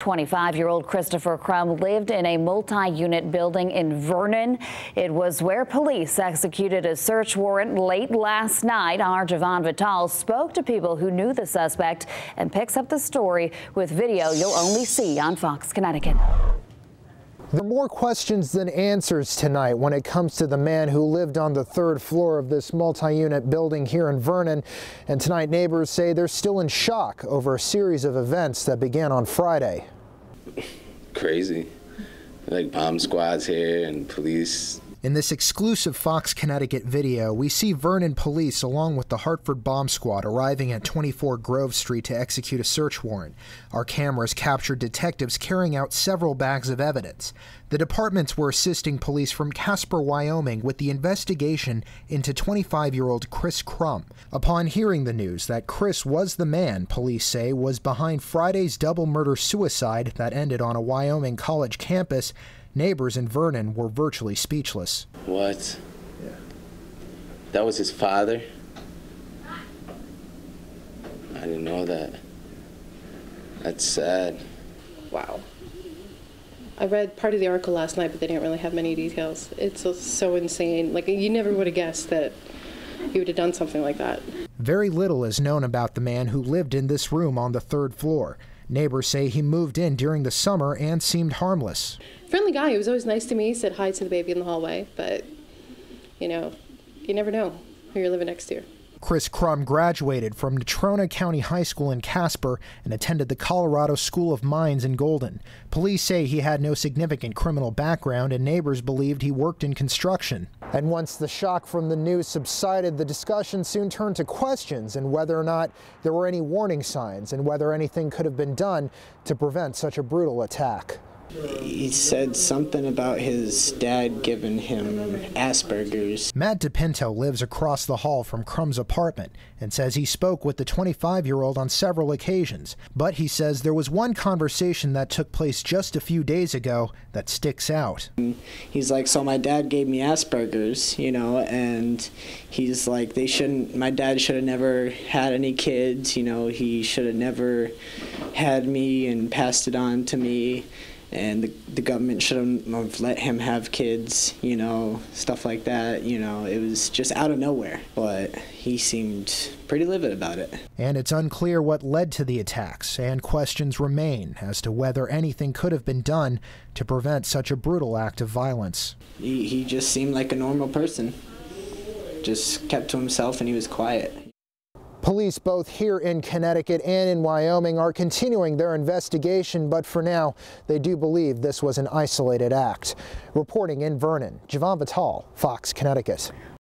25-year-old Christopher Crum lived in a multi-unit building in Vernon. It was where police executed a search warrant late last night. Our Javon Vital spoke to people who knew the suspect and picks up the story with video you'll only see on Fox Connecticut. There are more questions than answers tonight when it comes to the man who lived on the third floor of this multi-unit building here in Vernon. And tonight neighbors say they're still in shock over a series of events that began on Friday. Crazy. Like bomb squads here and police. In this exclusive Fox Connecticut video, we see Vernon police along with the Hartford bomb squad arriving at 24 Grove Street to execute a search warrant. Our cameras captured detectives carrying out several bags of evidence. The departments were assisting police from Casper, Wyoming with the investigation into 25-year-old Chris Crum. Upon hearing the news that Chris was the man police say was behind Friday's double murder-suicide that ended on a Wyoming college campus, neighbors in Vernon were virtually speechless. What? Yeah. That was his father? I didn't know that. That's sad. Wow. I read part of the article last night, but they didn't really have many details. It's so insane. Like, you never would have guessed that he would have done something like that. Very little is known about the man who lived in this room on the third floor. Neighbors say he moved in during the summer and seemed harmless. Friendly guy. He was always nice to me. He said hi to the baby in the hallway, but, you know, you never know who you're living next to. Chris Crum graduated from Natrona County High School in Casper and attended the Colorado School of Mines in Golden. Police say he had no significant criminal background, and neighbors believed he worked in construction. And once the shock from the news subsided, the discussion soon turned to questions and whether or not there were any warning signs and whether anything could have been done to prevent such a brutal attack. He said something about his dad giving him Asperger's. Matt DePinto lives across the hall from Crum's apartment and says he spoke with the 25-year-old on several occasions. But he says there was one conversation that took place just a few days ago that sticks out. He's like, so my dad gave me Asperger's, you know, and he's like, my dad should have never had any kids, you know, he should have never had me and passed it on to me. And the government shouldn't have let him have kids, you know, stuff like that. You know, it was just out of nowhere. But he seemed pretty livid about it. And it's unclear what led to the attacks, and questions remain as to whether anything could have been done to prevent such a brutal act of violence. He just seemed like a normal person. Just kept to himself and he was quiet. Police both here in Connecticut and in Wyoming are continuing their investigation, but for now, they do believe this was an isolated act. Reporting in Vernon, Javon Vital, Fox Connecticut.